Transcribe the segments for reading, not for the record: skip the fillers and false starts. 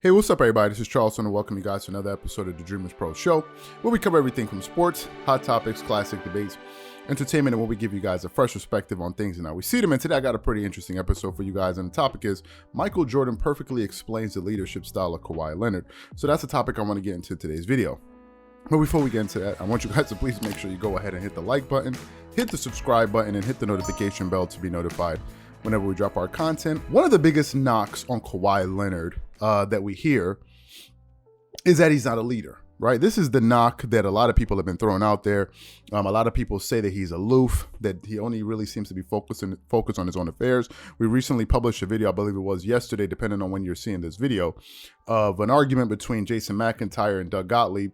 Hey, what's up, everybody? This is Charleston, and welcome you guys to another episode of the Dreamerspro Show, where we cover everything from sports, hot topics, classic debates, entertainment, and where we give you guys a fresh perspective on things and how we see them. And today I got a pretty interesting episode for you guys, and the topic is Michael Jordan perfectly explains the leadership style of Kawhi Leonard. So that's the topic I want to get into today's video. But before we get into that, I want you guys to please make sure you go ahead and hit the like button, hit the subscribe button, and hit the notification bell to be notified whenever we drop our content. One of the biggest knocks on Kawhi Leonard that we hear is that he's not a leader, right? This is the knock that a lot of people have been throwing out there. A lot of people say that he's aloof, that he only really seems to be focused on his own affairs. We recently published a video, I believe it was yesterday, depending on when you're seeing this video, of an argument between Jason McIntyre and Doug Gottlieb,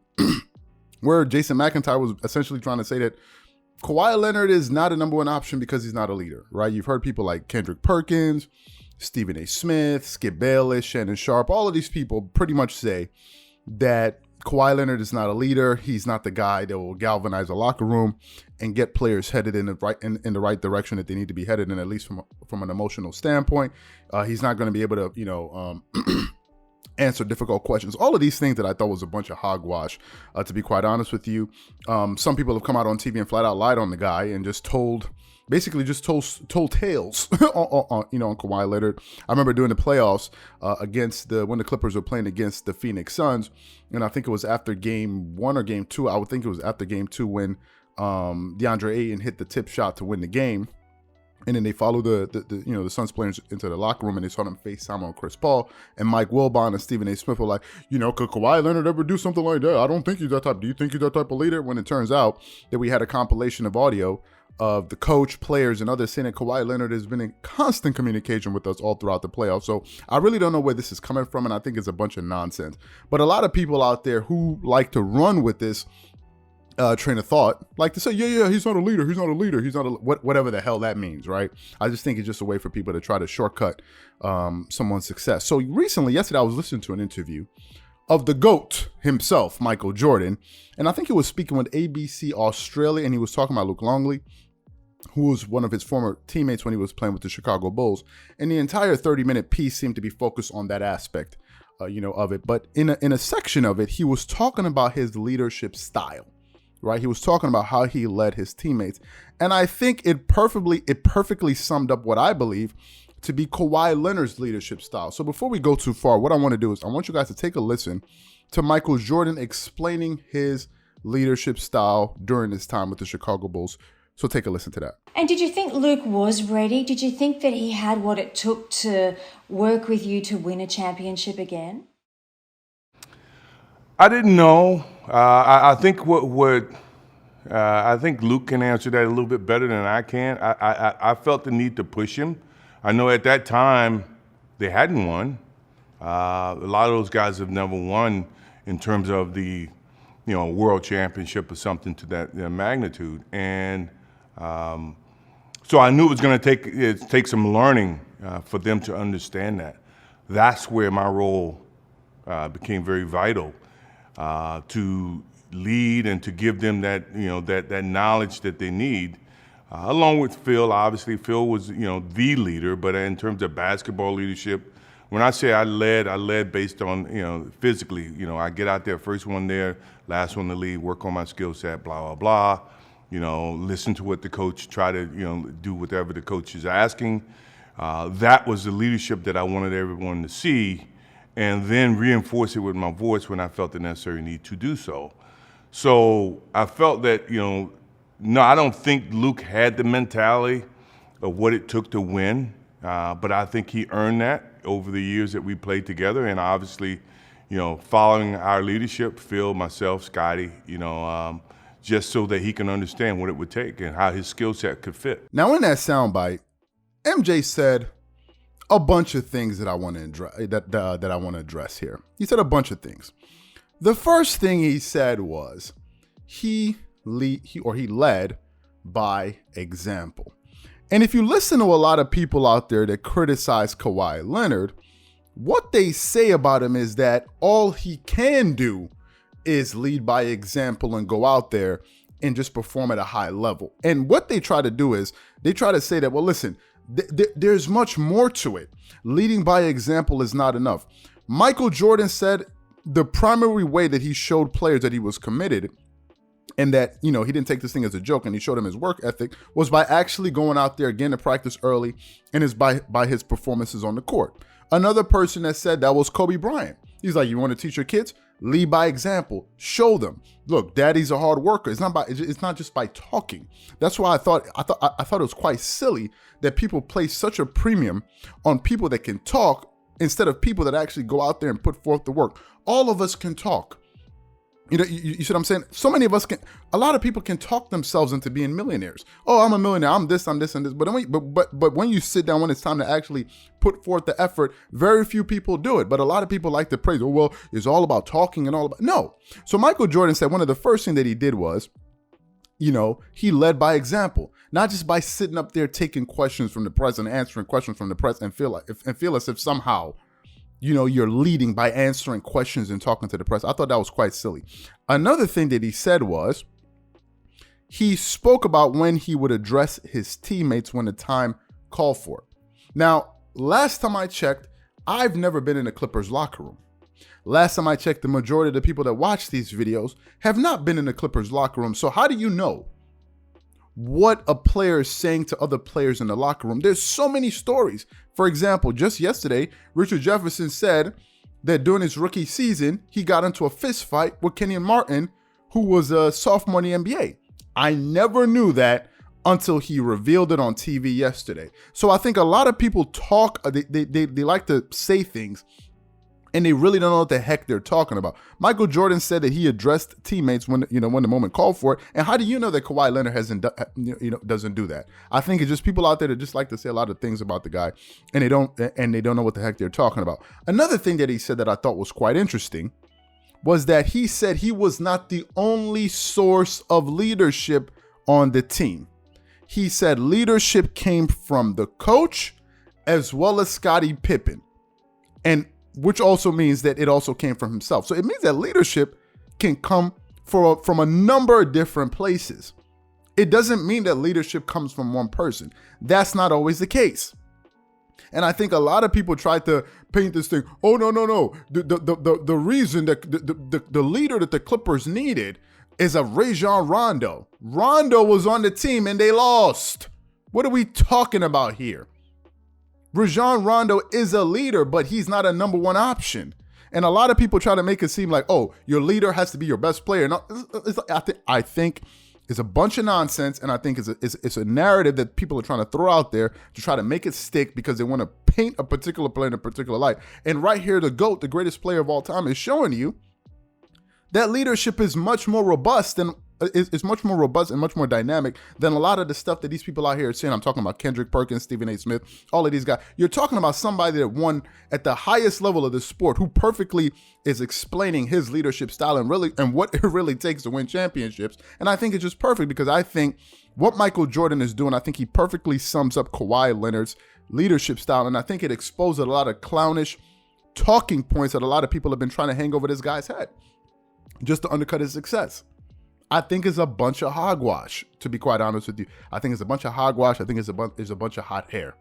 where Jason McIntyre was essentially trying to say that Kawhi Leonard is not a number one option because he's not a leader, right? You've heard people like Kendrick Perkins, Stephen A. Smith, Skip Bayless, Shannon Sharp, all of these people pretty much say that Kawhi Leonard is not a leader. He's not the guy that will galvanize a locker room and get players headed in the right direction that they need to be headed in, at least from an emotional standpoint. He's not going to be able to, answer difficult questions. All of these things that I thought was a bunch of hogwash, to be quite honest with you. Some people have come out on TV and flat out lied on the guy and just told tales on Kawhi Leonard. I remember doing the playoffs when the Clippers were playing against the Phoenix Suns, and I think it was after game 1 or game 2. I would think it was after game 2 when DeAndre Ayton hit the tip shot to win the game. And then they follow the Suns players into the locker room, and they saw them FaceTime on Chris Paul, and Mike Wilbon and Stephen A. Smith were like, could Kawhi Leonard ever do something like that? I don't think he's that type. Do you think he's that type of leader? When it turns out that we had a compilation of audio of the coach, players, and others saying that Kawhi Leonard has been in constant communication with us all throughout the playoffs. So I really don't know where this is coming from, and I think it's a bunch of nonsense. But a lot of people out there who like to run with this train of thought, like to say, yeah, he's not a leader, he's whatever the hell that means, right? I just think it's just a way for people to try to shortcut someone's success. So yesterday, I was listening to an interview of the GOAT himself, Michael Jordan, and I think he was speaking with ABC Australia, and he was talking about Luke Longley, who was one of his former teammates when he was playing with the Chicago Bulls, and the entire 30-minute piece seemed to be focused on that aspect, of it. But in a section of it, he was talking about his leadership style. Right, he was talking about how he led his teammates, and I think it perfectly summed up what I believe to be Kawhi Leonard's leadership style. So before we go too far, what I want to do is I want you guys to take a listen to Michael Jordan explaining his leadership style during his time with the Chicago Bulls. So take a listen to that. And did you think Luke was ready? Did you think that he had what it took to work with you to win a championship again? I didn't know. I think I think Luke can answer that a little bit better than I can. I felt the need to push him. I know at that time they hadn't won. A lot of those guys have never won in terms of the world championship or something to that magnitude. And so I knew it was going to take some learning for them to understand that. That's where my role became very vital. To lead and to give them that that knowledge that they need, along with Phil. Obviously, Phil was the leader, but in terms of basketball leadership, when I say I led based on physically. I get out there, first one there, last one to lead, work on my skill set, blah blah blah. Listen to what the coach, try to do whatever the coach is asking. That was the leadership that I wanted everyone to see. And then reinforce it with my voice when I felt the necessary need to do so. So I felt that, no, I don't think Luke had the mentality of what it took to win, but I think he earned that over the years that we played together. And obviously, following our leadership, Phil, myself, Scotty, just so that he can understand what it would take and how his skill set could fit. Now, in that soundbite, MJ said a bunch of things that I want to address that I want to address here. He said a bunch of things. The first thing he said was he led by example. And if you listen to a lot of people out there that criticize Kawhi Leonard, what they say about him is that all he can do is lead by example and go out there and just perform at a high level. And what they try to do is they try to say that, well, listen, there's much more to it. Leading by example is not enough. Michael Jordan said the primary way that he showed players that he was committed and that, he didn't take this thing as a joke and he showed them his work ethic was by actually going out there again to practice early and is by his performances on the court. Another person that said that was Kobe Bryant. He's like, you want to teach your kids? Lead by example. Show them. Look, daddy's a hard worker. It's not just by talking. That's why I thought it was quite silly that people place such a premium on people that can talk instead of people that actually go out there and put forth the work. All of us can talk. You see what I'm saying? So many of us a lot of people can talk themselves into being millionaires. Oh, I'm a millionaire. I'm this, and this. But when you sit down, when it's time to actually put forth the effort, very few people do it. But a lot of people like to praise, oh, well, it's all about talking and all about, no. So Michael Jordan said one of the first things that he did was, he led by example, not just by sitting up there taking questions from the press and answering questions from the press and feel as if somehow, you're leading by answering questions and talking to the press. I thought that was quite silly. Another thing that he said was he spoke about when he would address his teammates when the time called for it. Now, last time I checked, I've never been in a Clippers locker room. Last time I checked, the majority of the people that watch these videos have not been in the Clippers locker room. So how do you know what a player is saying to other players in the locker room? There's so many stories. For example, just yesterday, Richard Jefferson said that during his rookie season, he got into a fist fight with Kenyon Martin, who was a sophomore in the NBA. I never knew that until he revealed it on TV yesterday. So I think a lot of people talk, they like to say things and they really don't know what the heck they're talking about. Michael Jordan said that he addressed teammates when the moment called for it. And how do you know that Kawhi Leonard doesn't do that? I think it's just people out there that just like to say a lot of things about the guy, and they don't know what the heck they're talking about. Another thing that he said that I thought was quite interesting was that he said he was not the only source of leadership on the team. He said leadership came from the coach as well as Scottie Pippen, and which also means that it also came from himself. So it means that leadership can come from a number of different places. It doesn't mean that leadership comes from one person. That's not always the case. And I think a lot of people try to paint this thing. Oh, no. The reason that the leader that the Clippers needed is a Rajon Rondo. Rondo was on the team and they lost. What are we talking about here? Rajon Rondo is a leader, but he's not a number one option. And a lot of people try to make it seem like, oh, your leader has to be your best player. No, I think it's a bunch of nonsense, and I think it's a narrative that people are trying to throw out there to try to make it stick because they want to paint a particular player in a particular light. And right here, the GOAT, the greatest player of all time, is showing you that leadership is much more robust and much more dynamic than a lot of the stuff that these people out here are saying. I'm talking about Kendrick Perkins, Stephen A. Smith, all of these guys. You're talking about somebody that won at the highest level of the sport, who perfectly is explaining his leadership style and what it really takes to win championships. And I think it's just perfect because I think what Michael Jordan is doing, I think he perfectly sums up Kawhi Leonard's leadership style. And I think it exposes a lot of clownish talking points that a lot of people have been trying to hang over this guy's head just to undercut his success. I think it's a bunch of hogwash, to be quite honest with you. I think it's a bunch of hogwash. I think it's a bunch of hot air.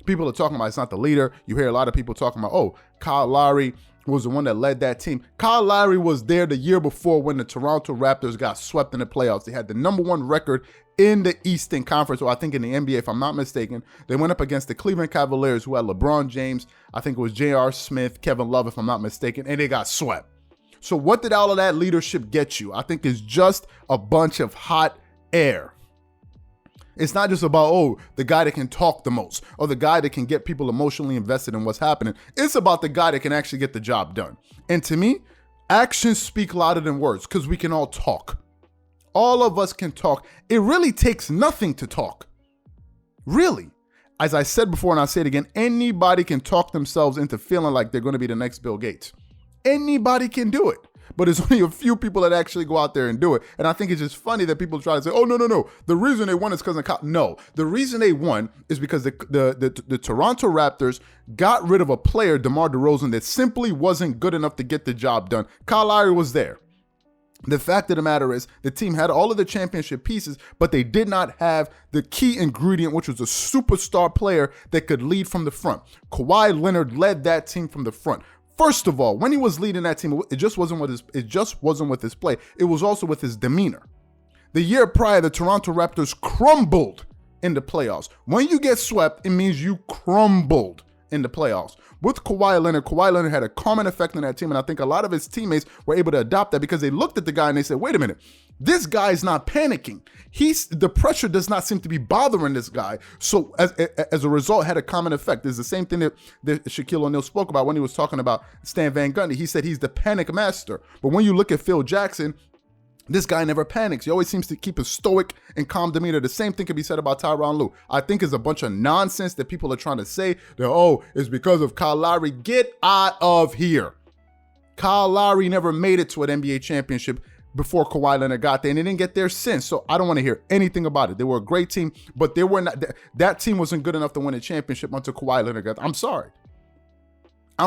People are talking about it's not the leader. You hear a lot of people talking about, oh, Kyle Lowry was the one that led that team. Kyle Lowry was there the year before when the Toronto Raptors got swept in the playoffs. They had the number one record in the Eastern Conference, or I think in the NBA, if I'm not mistaken. They went up against the Cleveland Cavaliers, who had LeBron James, I think it was J.R. Smith, Kevin Love, if I'm not mistaken, and they got swept. So what did all of that leadership get you? I think it's just a bunch of hot air. It's not just about, oh, the guy that can talk the most or the guy that can get people emotionally invested in what's happening. It's about the guy that can actually get the job done. And to me, actions speak louder than words because we can all talk. All of us can talk. It really takes nothing to talk. Really. As I said before, and I'll say it again, anybody can talk themselves into feeling like they're going to be the next Bill Gates. Anybody can do it, but there's only a few people that actually go out there and do it. And I think it's just funny that people try to say, oh, no. The reason they won is because of No, the reason they won is because the Toronto Raptors got rid of a player, DeMar DeRozan, that simply wasn't good enough to get the job done. Kyle Lowry was there. The fact of the matter is the team had all of the championship pieces, but they did not have the key ingredient, which was a superstar player that could lead from the front. Kawhi Leonard led that team from the front. First of all, when he was leading that team, it just wasn't with his play. It was also with his demeanor. The year prior, the Toronto Raptors crumbled in the playoffs. When you get swept, it means you crumbled in the playoffs. With Kawhi Leonard had a calming effect on that team, and I think a lot of his teammates were able to adopt that because they looked at the guy and they said, wait a minute, this guy is not panicking. The pressure does not seem to be bothering this guy. So as a result, had a common effect. It's the same thing that Shaquille O'Neal spoke about when he was talking about Stan Van Gundy. He said he's the panic master. But when you look at Phil Jackson, this guy never panics. He always seems to keep a stoic and calm demeanor. The same thing can be said about Tyronn Lue. I think it's a bunch of nonsense that people are trying to say that, oh, it's because of Kyle Lowry. Get out of here. Kyle Lowry never made it to an NBA championship before Kawhi Leonard got there, and they didn't get there since. So I don't want to hear anything about it. They were a great team, but they were not. That team wasn't good enough to win a championship until Kawhi Leonard got there. I'm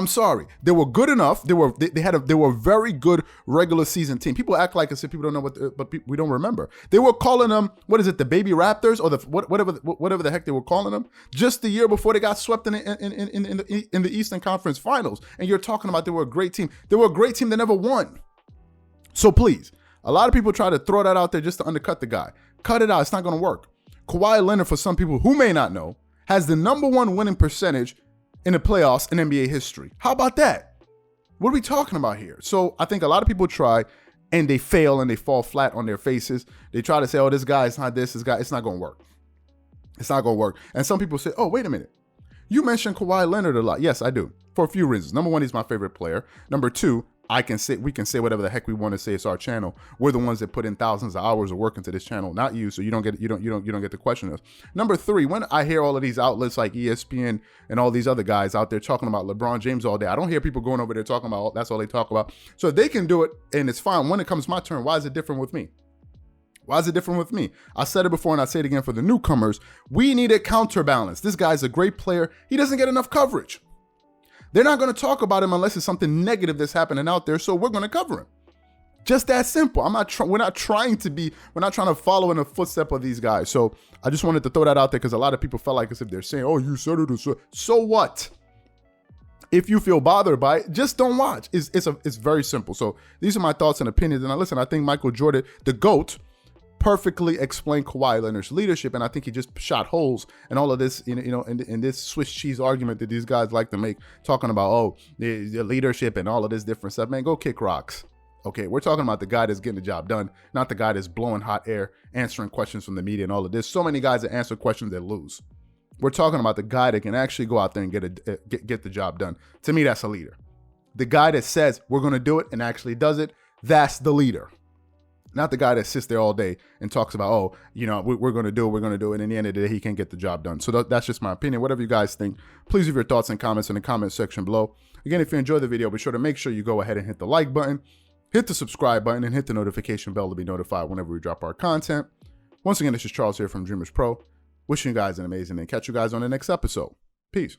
sorry. They were good enough. They were a very good regular season team. People act like as if people don't know but we don't remember. They were calling them, what is it, the baby Raptors or whatever the heck they were calling them, just the year before they got swept in the Eastern Conference Finals. And you're talking about they were a great team. They were a great team that never won. So please, a lot of people try to throw that out there just to undercut the guy. Cut it out. It's not going to work. Kawhi Leonard, for some people who may not know, has the #1 winning percentage in the playoffs in NBA history. How about that? What are we talking about here? So I think a lot of people try and they fail and they fall flat on their faces. They try to say, oh, this guy is not this guy. It's not going to work. It's not going to work. And some people say, oh, wait a minute. You mentioned Kawhi Leonard a lot. Yes, I do. For a few reasons. #1, he's my favorite player. #2, we can say whatever the heck we want to say. It's our channel. We're the ones that put in thousands of hours of work into this channel, not you. So you don't get to question us. #3, when I hear all of these outlets like ESPN and all these other guys out there talking about LeBron James all day, I don't hear people going over there talking about that's all they talk about. So they can do it and it's fine. When it comes my turn, why is it different with me? Why is it different with me? I said it before and I say it again for the newcomers. We need a counterbalance. This guy's a great player. He doesn't get enough coverage. They're not going to talk about him unless it's something negative that's happening out there, so we're going to cover him. Just that simple. We're not trying to follow in the footstep of these guys. So I just wanted to throw that out there because a lot of people felt like as if they're saying, oh, you said it. So what? If you feel bothered by it, just don't watch. It's very simple. So these are my thoughts and opinions. And listen, I think Michael Jordan, the GOAT, perfectly explained Kawhi Leonard's leadership, and I think he just shot holes and all of this, in this Swiss cheese argument that these guys like to make, talking about the leadership and all of this different stuff. Man, go kick rocks. Okay, we're talking about the guy that's getting the job done, not the guy that's blowing hot air, answering questions from the media and all of this. So many guys that answer questions that lose. We're talking about the guy that can actually go out there and get the job done. To me, that's a leader. The guy that says we're going to do it and actually does it, that's the leader. Not the guy that sits there all day and talks about, we're going to do it, and in the end of the day, he can't get the job done. So that's just my opinion. Whatever you guys think, please leave your thoughts and comments in the comment section below. Again, if you enjoyed the video, be sure to make sure you go ahead and hit the like button, hit the subscribe button, and hit the notification bell to be notified whenever we drop our content. Once again, this is Charles here from Dreamers Pro. Wishing you guys an amazing day. Catch you guys on the next episode. Peace.